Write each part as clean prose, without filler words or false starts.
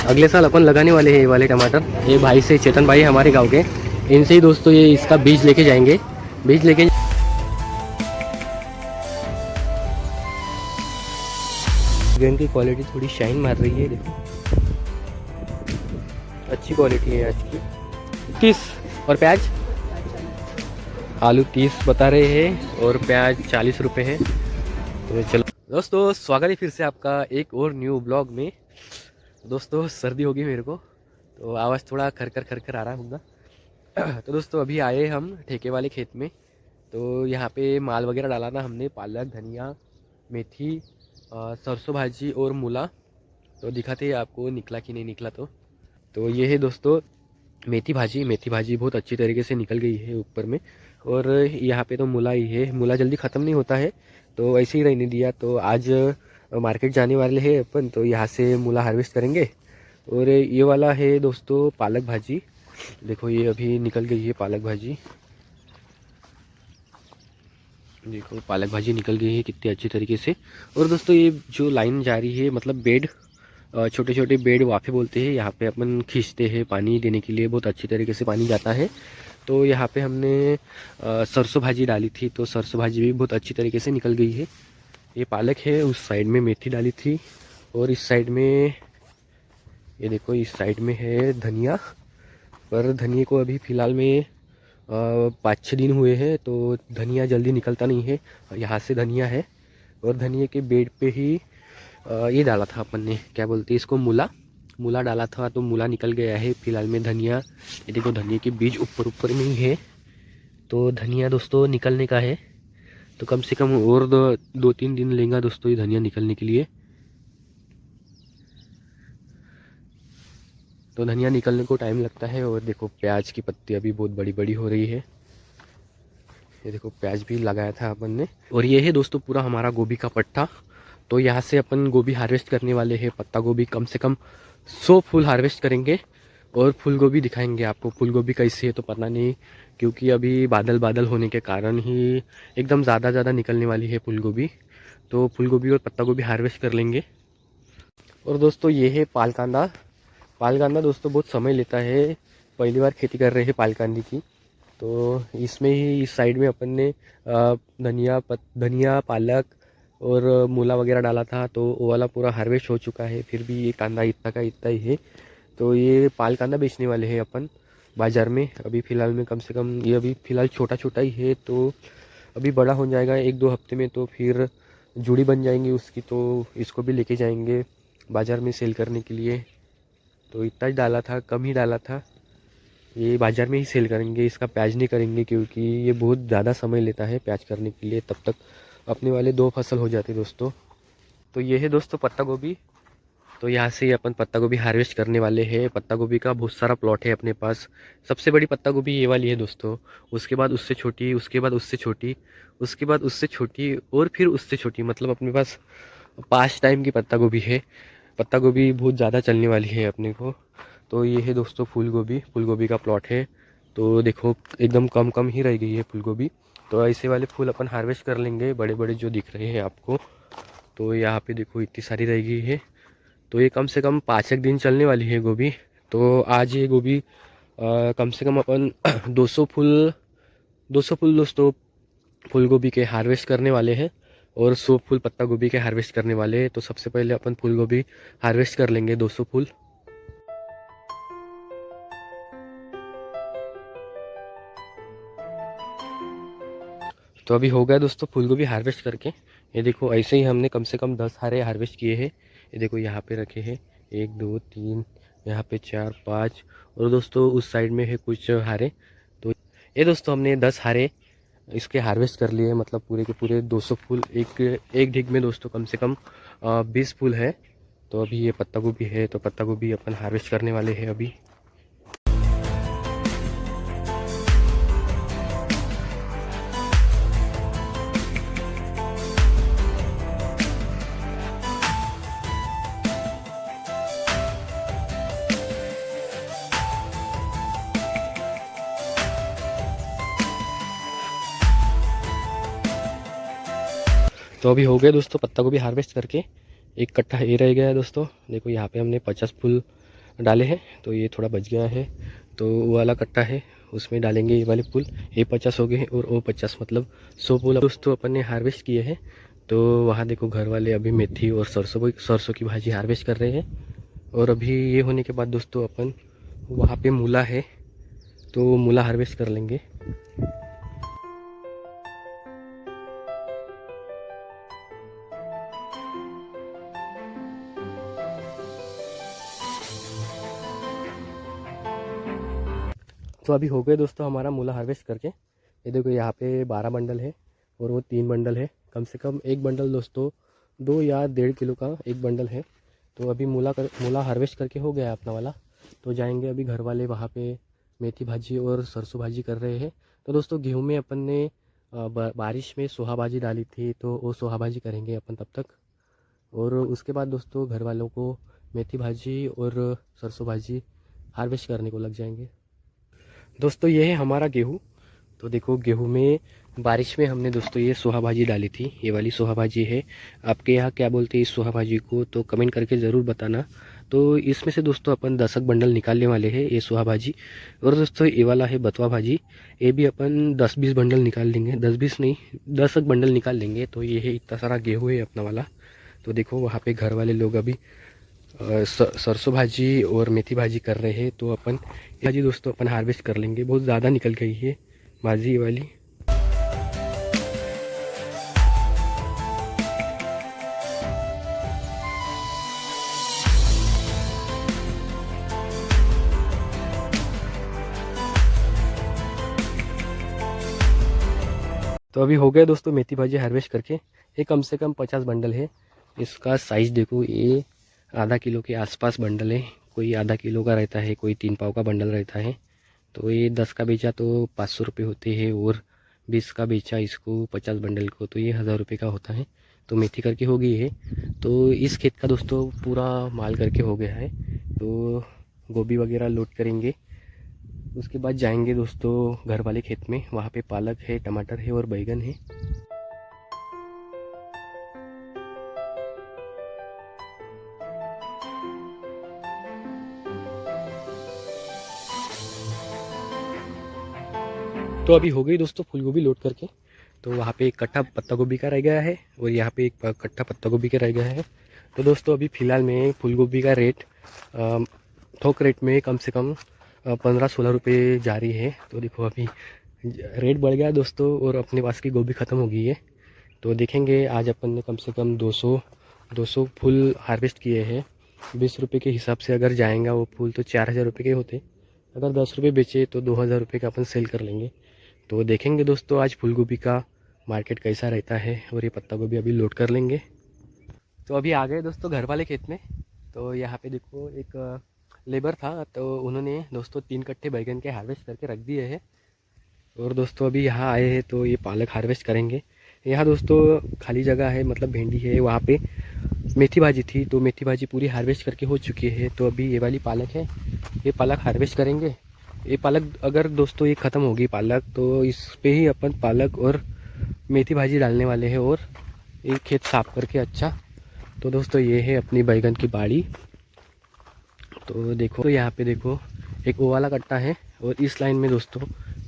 अगले साल अपन लगाने वाले हैं ये वाले टमाटर। ये भाई से, चेतन भाई हमारे गांव के, इनसे ही दोस्तों ये इसका बीज लेके जाएंगे। बीज लेके गेंद की क्वालिटी थोड़ी शाइन मार रही है, देखो अच्छी क्वालिटी है आज की। 30 और प्याज, आलू 30 बता रहे हैं और प्याज 40 रुपये है। तो चलो दोस्तों, स्वागत है फिर से आपका एक और न्यू ब्लॉग में। दोस्तों सर्दी होगी मेरे को, तो आवाज़ थोड़ा खर आ रहा होगा। तो दोस्तों अभी आए हम ठेके वाले खेत में। तो यहाँ पे माल वगैरह डाला ना हमने, पालक, धनिया, मेथी, सरसों भाजी और मूला। तो दिखाते हैं आपको निकला कि नहीं निकला। तो ये है दोस्तों मेथी भाजी बहुत अच्छी तरीके से निकल गई है ऊपर में। और यहाँ पे तो मूला ही है, मूला जल्दी ख़त्म नहीं होता है तो ऐसे ही रहने दिया। तो आज मार्केट जाने वाले हैं अपन, तो यहाँ से मूला हार्वेस्ट करेंगे। और ये वाला है दोस्तों पालक भाजी, देखो ये अभी निकल गई है पालक भाजी। देखो पालक भाजी निकल गई है कितनी अच्छी तरीके से। और दोस्तों ये जो लाइन जा रही है, मतलब बेड, छोटे छोटे बेड वाफे बोलते हैं, यहाँ पे अपन खींचते हैं पानी देने के लिए, बहुत अच्छी तरीके से पानी जाता है। तो यहाँ पे हमने सरसों भाजी डाली थी, तो सरसों भाजी भी बहुत अच्छी तरीके से निकल गई है। ये पालक है, उस साइड में मेथी डाली थी, और इस साइड में ये देखो इस साइड में है धनिया। पर धनिया को अभी फ़िलहाल में 5-6 दिन हुए हैं, तो धनिया जल्दी निकलता नहीं है। यहाँ से धनिया है, और धनिया के बेड पे ही ये डाला था अपन ने, क्या बोलते हैं इसको, मूला डाला था, तो मूला निकल गया है फ़िलहाल में। धनिया, ये देखो धनिया के बीज ऊपर में ही है। तो धनिया दोस्तों निकलने का है, तो कम से कम और 2-3 दिन लेगा दोस्तों ये धनिया निकलने के लिए। तो धनिया निकलने को टाइम लगता है। और देखो प्याज की पत्ती अभी बहुत बड़ी बड़ी हो रही है। ये देखो प्याज भी लगाया था अपन ने। और ये है दोस्तों पूरा हमारा गोभी का पट्टा। तो यहाँ से अपन गोभी हार्वेस्ट करने वाले हैं, पत्ता गोभी कम से कम 100 फूल हार्वेस्ट करेंगे। और फूल गोभी दिखाएंगे आपको, फूल गोभी कैसी है तो पता नहीं, क्योंकि अभी बादल बादल होने के कारण ही एकदम ज़्यादा निकलने वाली है फूल गोभी। तो फूल गोभी और पत्ता गोभी हार्वेस्ट कर लेंगे। और दोस्तों ये है पालकांदा दोस्तों बहुत समय लेता है, पहली बार खेती कर रहे हैं पालकांदी की। तो इसमें ही इस साइड में अपन ने धनिया, पालक और मूला वगैरह डाला था, तो वो वाला पूरा हार्वेस्ट हो चुका है। फिर भी ये कांदा इतना का इतना ही है। तो ये पालकांदा बेचने वाले हैं अपन बाज़ार में। अभी फ़िलहाल में कम से कम ये अभी फ़िलहाल छोटा ही है, तो अभी बड़ा हो जाएगा 1-2 हफ्ते में, तो फिर जुड़ी बन जाएंगी उसकी। तो इसको भी लेके जाएंगे बाज़ार में सेल करने के लिए। तो इतना ही डाला था, कम ही डाला था, ये बाज़ार में ही सेल करेंगे, इसका प्याज नहीं करेंगे, क्योंकि ये बहुत ज़्यादा समय लेता है प्याज करने के लिए। तब तक अपने वाले 2 फसल हो जाते दोस्तों। तो ये है दोस्तों पत्ता गोभी। तो यहाँ से अपन पत्ता गोभी हार्वेस्ट करने वाले हैं। पत्ता गोभी का बहुत सारा प्लॉट है अपने पास। सबसे बड़ी पत्ता गोभी ये वाली है दोस्तों, उसके बाद उससे छोटी, उसके बाद उससे छोटी, उसके बाद उससे छोटी, और फिर उससे छोटी, मतलब अपने पास 5 टाइम की पत्ता गोभी है। पत्ता गोभी बहुत ज़्यादा चलने वाली है अपने को। तो ये है दोस्तों फूल गोभी का प्लॉट है। तो देखो एकदम कम ही रह गई है फूल गोभी। तो ऐसे वाले फूल अपन हार्वेस्ट कर लेंगे, बड़े बड़े जो दिख रहे हैं आपको। तो यहाँ पे देखो इतनी सारी रह गई है। तो ये कम से कम 5 दिन चलने वाली है गोभी। तो आज ये गोभी कम से कम अपन 200 फूल दोस्तों फूल गोभी के हार्वेस्ट करने वाले हैं, और 100 फूल पत्ता गोभी के हार्वेस्ट करने वाले हैं। तो सबसे पहले अपन फूल गोभी हार्वेस्ट कर लेंगे 200 फूल। तो अभी हो गया दोस्तों फूल गोभी हार्वेस्ट करके। ये देखो ऐसे ही हमने कम से कम 10 हारे हार्वेस्ट किए हैं। ये देखो यहाँ पे रखे हैं 1 2 3, यहाँ पे 4 5, और दोस्तों उस साइड में है कुछ हारे। तो ये दोस्तों हमने 10 हारे इसके हार्वेस्ट कर लिए, मतलब पूरे के पूरे 200 फूल एक ढिग में दोस्तों कम से कम 20 फूल है। तो अभी ये पत्ता गोभी है, तो पत्ता गोभी अपन हार्वेस्ट करने वाले हैं अभी। तो अभी हो गया दोस्तों पत्ता गोभी हार्वेस्ट करके। एक कट्टा ये रह गया है दोस्तों। देखो यहाँ पे हमने 50 फूल डाले हैं, तो ये थोड़ा बच गया है। तो वो वाला कट्टा है उसमें डालेंगे ये वाले फूल। ये 50 हो गए हैं और वो 50 मतलब 100 फूल दोस्तों अपन ने हार्वेस्ट किए हैं। तो वहाँ देखो घर वाले अभी मेथी और सरसों की भाजी हार्वेस्ट कर रहे हैं। और अभी ये होने के बाद दोस्तों अपन वहाँ पे मूला है तो मूला हार्वेस्ट कर लेंगे। तो अभी हो गए दोस्तों हमारा मूला हार्वेस्ट करके। ये देखो यहाँ पे 12 बंडल है और वो 3 बंडल है। कम से कम एक बंडल दोस्तों 2 या 1.5 किलो का एक बंडल है। तो अभी मूला हार्वेस्ट करके हो गया अपना वाला। तो जाएंगे अभी घर वाले वहाँ पे मेथी भाजी और सरसों भाजी कर रहे हैं। तो दोस्तों गेहूँ में अपन ने बारिश में सोहा भाजी डाली थी तो वो सोहा भाजी करेंगे अपन तब तक। और उसके बाद दोस्तों घर वालों को मेथी भाजी और सरसों भाजी हार्वेस्ट करने को लग जाएंगे। दोस्तों ये है हमारा गेहूँ। तो देखो गेहूँ में बारिश में हमने दोस्तों ये सोहा भाजी डाली थी। ये वाली सोहा भाजी है। आपके यहाँ क्या बोलते हैं इस सोहा भाजी को, तो कमेंट करके ज़रूर बताना। तो इसमें से दोस्तों अपन 10 बंडल निकालने वाले हैं ये सोहा भाजी। और दोस्तों ये वाला है बथुआ भाजी। ये भी अपन 10-20 बंडल निकाल लेंगे, 10-20 नहीं 10 बंडल निकाल लेंगे। तो ये है इतना सारा गेहूँ है अपना वाला। तो देखो वहाँ पे घर वाले लोग अभी सरसों भाजी और मेथी भाजी कर रहे हैं। तो अपन भाजी दोस्तों अपन हार्वेस्ट कर लेंगे। बहुत ज़्यादा निकल गई है भाजी ये वाली। तो अभी हो गया दोस्तों मेथी भाजी हार्वेस्ट करके। ये कम से कम 50 बंडल है। इसका साइज़ देखो, ये आधा किलो के आसपास बंडल है। कोई आधा किलो का रहता है, कोई 3 पाव का बंडल रहता है। तो ये 10 का बेचा तो 500 रुपये होते हैं और 20 का बेचा इसको 50 बंडल को तो ये 1000 रुपये का होता है। तो मेथी करके हो गई है। तो इस खेत का दोस्तों पूरा माल करके हो गया है। तो गोभी वगैरह लोड करेंगे। उसके बाद जाएंगे दोस्तों घर वाले खेत में। वहाँ पे पालक है, टमाटर है और बैगन है। तो अभी हो गई दोस्तों फूल गोभी लोड करके। तो वहाँ पे एक कट्टा पत्ता गोभी का रह गया है और यहाँ पे एक कट्टा पत्ता गोभी का रह गया है। तो दोस्तों अभी फ़िलहाल में फूल गोभी का रेट थोक रेट में कम से कम 15-16 रुपये जारी है। तो देखो अभी रेट बढ़ गया दोस्तों और अपने पास की गोभी ख़त्म हो गई है। तो देखेंगे आज अपन ने कम से कम 200 फूल हार्वेस्ट किए हैं। 20 रुपये के हिसाब से अगर जाएगा वो फूल तो 4000 रुपये के होते। अगर 10 रुपये बेचे तो 2000 रुपये का अपन सेल कर लेंगे। तो देखेंगे दोस्तों आज फूल गोभी का मार्केट कैसा रहता है। और ये पत्ता गोभी अभी लोड कर लेंगे। तो अभी आ गए दोस्तों घर वाले खेत में। तो यहाँ पे देखो एक लेबर था तो उन्होंने दोस्तों 3 कट्टे बैगन के हार्वेस्ट करके रख दिए हैं। और दोस्तों अभी यहाँ आए हैं तो ये पालक हार्वेस्ट करेंगे। यहाँ दोस्तों खाली जगह है, मतलब भिंडी है। वहाँ पे मेथी भाजी थी तो मेथी भाजी पूरी हार्वेस्ट करके हो चुकी है। तो अभी ये वाली पालक है, ये पालक हार्वेस्ट करेंगे। ये पालक अगर दोस्तों ये ख़त्म होगी पालक तो इस पे ही अपन पालक और मेथी भाजी डालने वाले हैं और एक खेत साफ करके अच्छा। तो दोस्तों ये है अपनी बैगन की बाड़ी। तो देखो तो यहाँ पे देखो एक वो वाला कट्टा है और इस लाइन में दोस्तों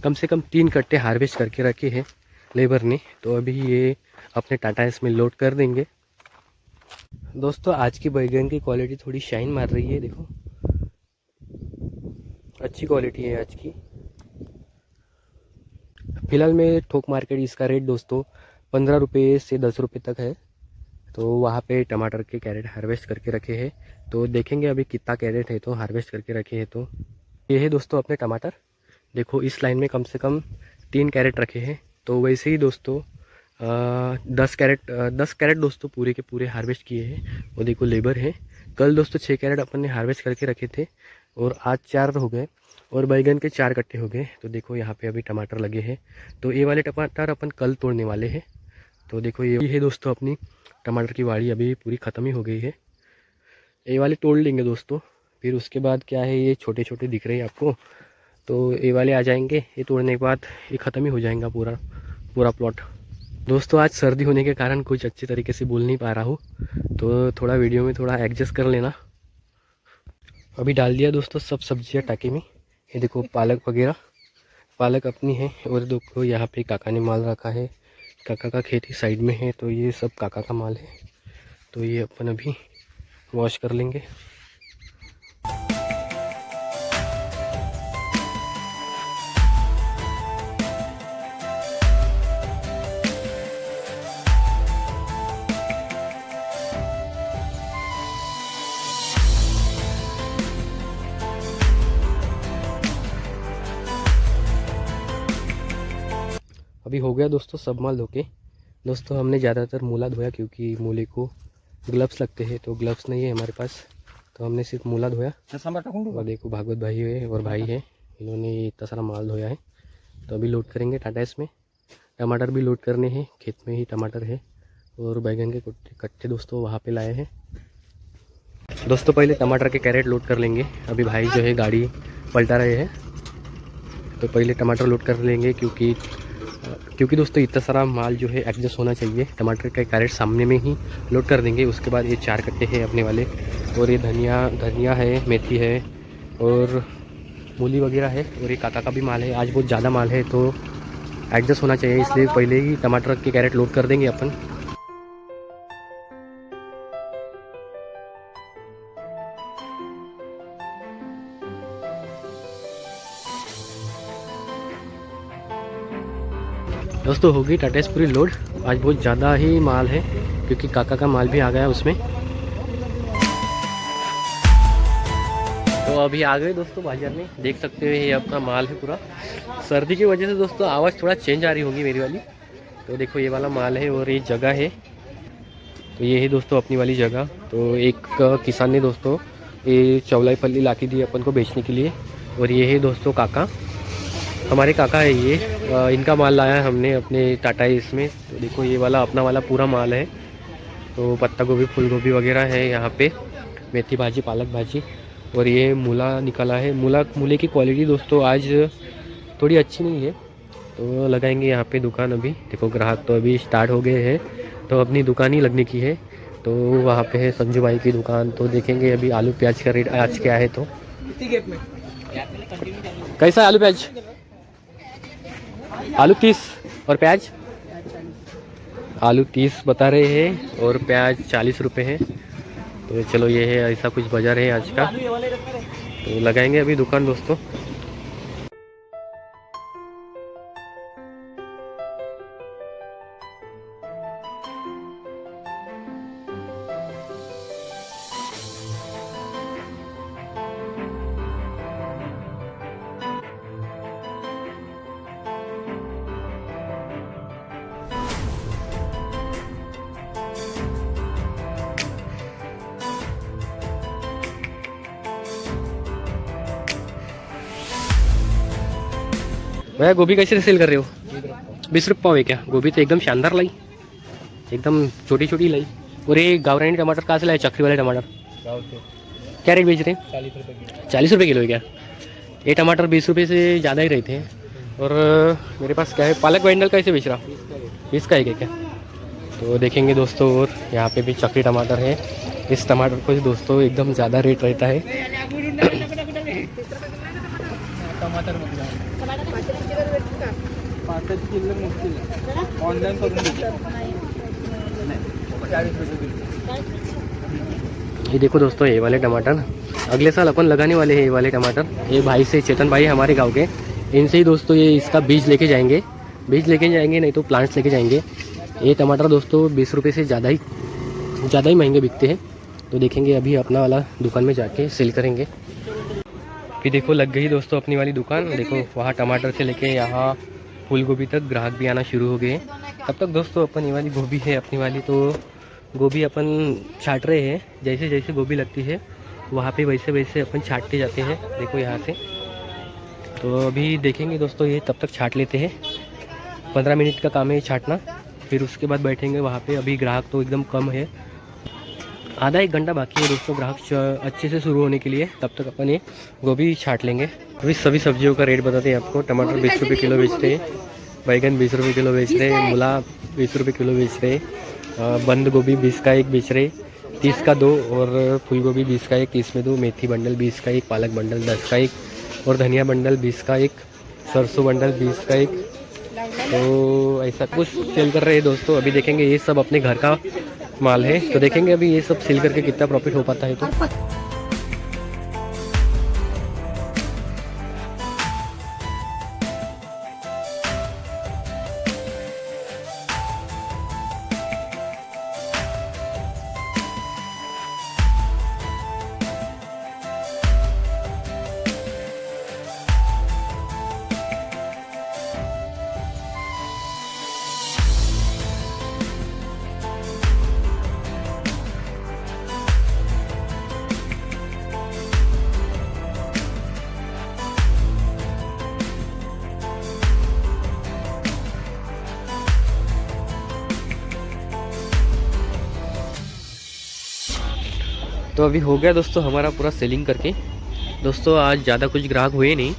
कम से कम 3 कट्टे हार्वेस्ट करके रखे हैं लेबर ने। तो अभी ये अपने टाटा एस में लोड कर देंगे। दोस्तों आज की बैगन की क्वालिटी थोड़ी शाइन मार रही है, देखो अच्छी क्वालिटी है आज की। फिलहाल में थोक मार्केट इसका रेट दोस्तों 15 रुपये से 10 रुपये तक है। तो वहाँ पे टमाटर के कैरेट हार्वेस्ट करके रखे हैं। तो देखेंगे अभी कितना कैरेट है तो हार्वेस्ट करके रखे हैं। तो ये है दोस्तों अपने टमाटर। देखो इस लाइन में कम से कम 3 कैरेट रखे हैं। तो वैसे ही दोस्तों 10 कैरेट दोस्तों पूरे के पूरे हार्वेस्ट किए हैं। वो देखो लेबर है। कल दोस्तों 6 कैरेट अपन ने हार्वेस्ट करके रखे थे और आज 4 हो गए और बैगन के 4 कट्टे हो गए। तो देखो यहाँ पे अभी टमाटर लगे हैं। तो ये वाले टमाटर अपन कल तोड़ने वाले हैं। तो देखो ये है दोस्तों अपनी टमाटर की वाड़ी अभी पूरी ख़त्म ही हो गई है। ये वाले तोड़ लेंगे दोस्तों। फिर उसके बाद क्या है, ये छोटे छोटे दिख रहे हैं आपको, तो ये वाले आ जाएंगे। ये तोड़ने के बाद ये ख़त्म ही हो जाएगा पूरा प्लॉट। दोस्तों आज सर्दी होने के कारण कुछ अच्छे तरीके से बोल नहीं पा रहा हूँ, तो थोड़ा वीडियो में थोड़ा एडजस्ट कर लेना। अभी डाल दिया दोस्तों सब सब्जियां टाके में। ये देखो पालक वगैरह, पालक अपनी है। और देखो यहाँ पे काका ने माल रखा है, काका का खेती साइड में है, तो ये सब काका का माल है। तो ये अपन अभी वॉश कर लेंगे। अभी हो गया दोस्तों सब माल धो के। दोस्तों हमने ज़्यादातर मूला धोया क्योंकि मूले को ग्लव्स लगते हैं, तो ग्लव्स नहीं है हमारे पास, तो हमने सिर्फ मूला धोया। और देखो भागवत भाई है और भाई है, इन्होंने इतना सारा माल धोया है। तो अभी लोड करेंगे टाटा इसमें। टमाटर भी लोड करने हैं, खेत में ही टमाटर है। और बैगन के कट्टे दोस्तों वहाँ पे लाए हैं। दोस्तों पहले टमाटर के कैरेट लोड कर लेंगे। अभी भाई जो है गाड़ी पलटा रहे हैं, तो पहले टमाटर लोड कर लेंगे क्योंकि दोस्तों इतना सारा माल जो है एडजस्ट होना चाहिए। टमाटर का कैरेट सामने में ही लोड कर देंगे। उसके बाद ये 4 कट्टे हैं अपने वाले, और ये धनिया है, मेथी है और मूली वगैरह है, और ये काका का भी माल है। आज बहुत ज़्यादा माल है तो एडजस्ट होना चाहिए, इसलिए पहले ही टमाटर के कैरेट लोड कर देंगे अपन। दोस्तों हो गई टाटा पूरी लोड। आज बहुत ज़्यादा ही माल है क्योंकि काका का माल भी आ गया उसमें। तो अभी आ गए दोस्तों बाजार में, देख सकते हो ये अपना माल है पूरा। सर्दी की वजह से दोस्तों आवाज़ थोड़ा चेंज आ रही होगी मेरी वाली। तो देखो ये वाला माल है और ये जगह है, तो ये है दोस्तों अपनी वाली जगह। तो एक किसान ने दोस्तों ये चौलाई फली ला के दी अपन को बेचने के लिए। और ये है दोस्तों काका, हमारे काका है ये, इनका माल लाया है हमने अपने टाटा इसमें। तो देखो ये वाला अपना वाला पूरा माल है। तो पत्ता गोभी, फूल गोभी वगैरह है यहाँ पे, मेथी भाजी, पालक भाजी, और ये मूला निकला है। मूले की क्वालिटी दोस्तों आज थोड़ी अच्छी नहीं है, तो लगाएंगे यहाँ पे दुकान। अभी देखो ग्राहक तो अभी स्टार्ट हो गए हैं, तो अपनी दुकान ही लगने की है। तो वहाँ पे है संजू भाई की दुकान। तो देखेंगे अभी आलू प्याज का रेट आज क्या है। तो कैसा है आलू प्याज? आलू 30 और प्याज, आलू 30 बता रहे हैं और प्याज 40 रुपये है। तो चलो ये है, ऐसा कुछ बाजार है आज का। तो लगाएंगे अभी दुकान दोस्तों। भैया गोभी कैसे सेल कर रहे हो? 20 रुपये पाव है क्या? गोभी तो एकदम शानदार लाई, एकदम छोटी छोटी लाई। और ये गावरानी टमाटर कहाँ से लाए? चक्री वाले टमाटर गाँव से। क्या रेट बेच रहे हैं? 40 रुपये किलो। 40 रुपये किलो है क्या? ये टमाटर 20 रुपये से ज़्यादा ही रहते हैं। और मेरे पास क्या है, पालक बैंगन कैसे बेच रहा? 20 का है क्या? तो देखेंगे दोस्तों। और यहाँ पे भी चक्री टमाटर है। इस टमाटर को दोस्तों एकदम ज़्यादा रेट रहता है। ये देखो दोस्तों ये वाले टमाटर अगले साल अपन लगाने वाले हैं। ये वाले टमाटर, ये भाई से, चेतन भाई हमारे गांव के, इनसे ही दोस्तों ये इसका बीज लेके जाएंगे नहीं तो प्लांट्स लेके जाएंगे। ये टमाटर दोस्तों 20 रुपये से ज़्यादा ही महंगे बिकते हैं। तो देखेंगे अभी अपना वाला दुकान में जाके सेल करेंगे। फिर देखो लग गई दोस्तों अपनी वाली दुकान। देखो वहाँ टमाटर से लेके यहाँ फूल गोभी तक ग्राहक भी आना शुरू हो गए हैं। तब तक दोस्तों अपन ये वाली गोभी है अपनी वाली, तो गोभी अपन छाट रहे हैं। जैसे जैसे गोभी लगती है वहाँ पे वैसे वैसे अपन छाटते जाते हैं। देखो यहाँ से। तो अभी देखेंगे दोस्तों, ये तब तक छाट लेते हैं। 15 मिनट का काम है छाटना, फिर उसके बाद बैठेंगे वहाँ पे। अभी ग्राहक तो एकदम कम है, आधा 1 घंटा बाकी है दोस्तों ग्राहक अच्छे से शुरू होने के लिए। तब तक अपन ये गोभी छाट लेंगे। अभी सभी सब्जियों का रेट बताते हैं आपको। टमाटर 20 रुपये किलो बेचते हैं, बैगन 20 रुपये किलो बेच रहे हैं, मूला 20 रुपये किलो बेच रहे हैं, बंद गोभी 20 का एक बेच रहे, 30 का 2, और फूल गोभी 20 का 1, 30 में 2, मेथी बंडल 20 का 1, पालक बंडल 10 का 1, और धनिया बंडल 20 का 1, सरसों बंडल 20 का 1। तो ऐसा कुछ सेल कर रहे हैं दोस्तों। अभी देखेंगे, ये सब अपने घर का माल है, तो देखेंगे अभी ये सब सेल करके कितना प्रॉफिट हो पाता है। तो अभी हो गया दोस्तों हमारा पूरा सेलिंग करके। दोस्तों आज ज़्यादा कुछ ग्राहक हुए नहीं,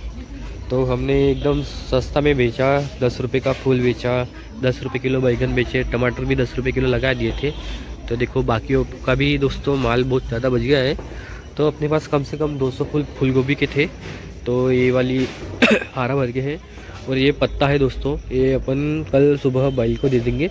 तो हमने एकदम सस्ता में बेचा। 10 रुपये का फूल बेचा, 10 रुपये किलो बैगन बेचे, टमाटर भी 10 रुपये किलो लगा दिए थे। तो देखो बाकियों का भी दोस्तों माल बहुत ज़्यादा बच गया है। तो अपने पास कम से कम 200 फूल गोभी के थे, तो ये वाली हारा भर के है। और ये पत्ता है दोस्तों, ये अपन कल सुबह बाई को दे देंगे।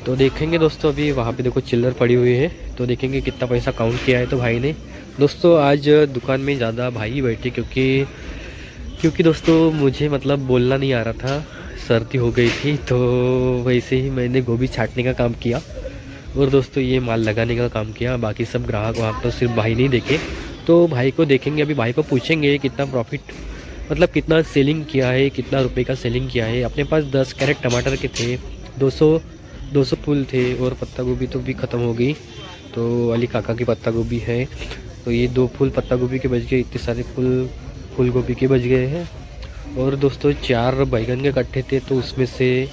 तो देखेंगे दोस्तों, अभी वहाँ पे देखो चिल्लर पड़ी हुई है, तो देखेंगे कितना पैसा काउंट किया है तो भाई ने। दोस्तों आज दुकान में ज़्यादा भाई ही बैठे, क्योंकि दोस्तों मुझे मतलब बोलना नहीं आ रहा था, सर्दी हो गई थी, तो वैसे ही मैंने गोभी छाटने का काम किया और दोस्तों ये माल लगाने का काम किया। बाकी सब ग्राहक वहाँ तो सिर्फ भाई नहीं देखे, तो भाई को देखेंगे। अभी भाई को पूछेंगे कितना प्रॉफिट, मतलब कितना सेलिंग किया है, कितना रुपये का सेलिंग किया है। अपने पास 10 कैरेट टमाटर के थे, 200 फूल थे, और पत्ता गोभी तो भी ख़त्म हो गई। तो अली काका की पत्ता गोभी है, तो ये 2 फूल पत्ता गोभी के बच गए, इतने सारे फूल गोभी के बच गए हैं। और दोस्तों 4 बैगन के कट्टे थे, तो उसमें से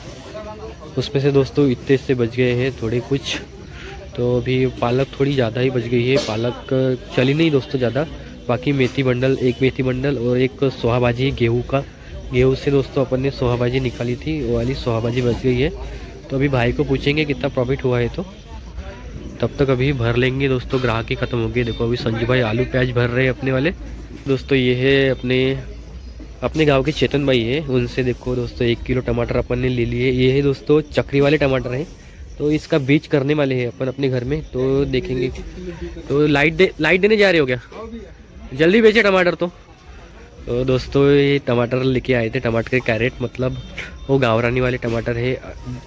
दोस्तों इतने से बच गए हैं थोड़े कुछ। तो अभी पालक थोड़ी ज़्यादा ही बच गई है, पालक चली नहीं दोस्तों ज़्यादा। बाकी मेथी बंडल, 1 मेथी बंडल और 1 सोहाबाजी गेहूँ से दोस्तों अपन ने सोहाबाजी निकाली थी, वो वाली सोहाबाजी बच गई है। तो अभी भाई को पूछेंगे कितना प्रॉफिट हुआ है, तो तब तक अभी भर लेंगे दोस्तों। ग्राहक ही ख़त्म हो गए। देखो अभी संजू भाई आलू प्याज भर रहे हैं अपने वाले। दोस्तों ये है अपने गांव के चेतन भाई है, उनसे देखो दोस्तों 1 किलो टमाटर अपन ने ले लिए। ये है दोस्तों चक्री वाले टमाटर हैं, तो इसका बीज करने वाले हैं अपन अपने घर में, तो देखेंगे। तो लाइट देने जा रहे हो क्या? जल्दी बेचे टमाटर। तो दोस्तों ये टमाटर लेके आए थे, टमाटर के कैरेट, मतलब वो गाँवरानी वाले टमाटर है।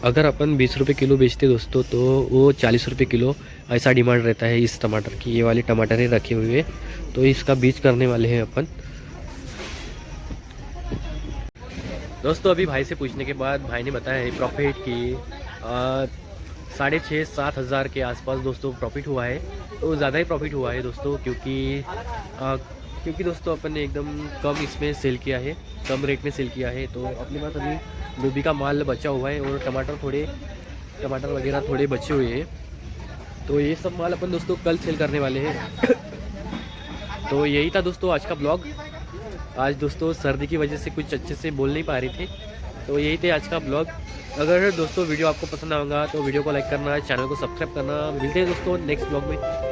अगर अपन 20 रुपये किलो बेचते दोस्तों, तो वो 40 रुपये किलो ऐसा डिमांड रहता है इस टमाटर की। ये वाले टमाटर है रखे हुए, तो इसका बीज करने वाले हैं अपन। दोस्तों अभी भाई से पूछने के बाद भाई ने बताया है प्रॉफिट की 6,500-7 हज़ार के आसपास दोस्तों प्रॉफिट हुआ है। तो ज़्यादा ही प्रॉफिट हुआ है दोस्तों, क्योंकि दोस्तों अपन ने एकदम कम इसमें सेल किया है, कम रेट में सेल किया है। तो अपने पास अभी गोभी का माल बचा हुआ है, और टमाटर वगैरह थोड़े बचे हुए हैं। तो ये सब माल अपन दोस्तों कल सेल करने वाले हैं। तो यही था दोस्तों आज का ब्लॉग। आज दोस्तों सर्दी की वजह से कुछ अच्छे से बोल नहीं पा रहे थे, तो यही थे आज का ब्लॉग। अगर दोस्तों वीडियो आपको पसंद आएगा तो वीडियो को लाइक करना, चैनल को सब्सक्राइब करना। मिलते हैं दोस्तों नेक्स्ट ब्लॉग में।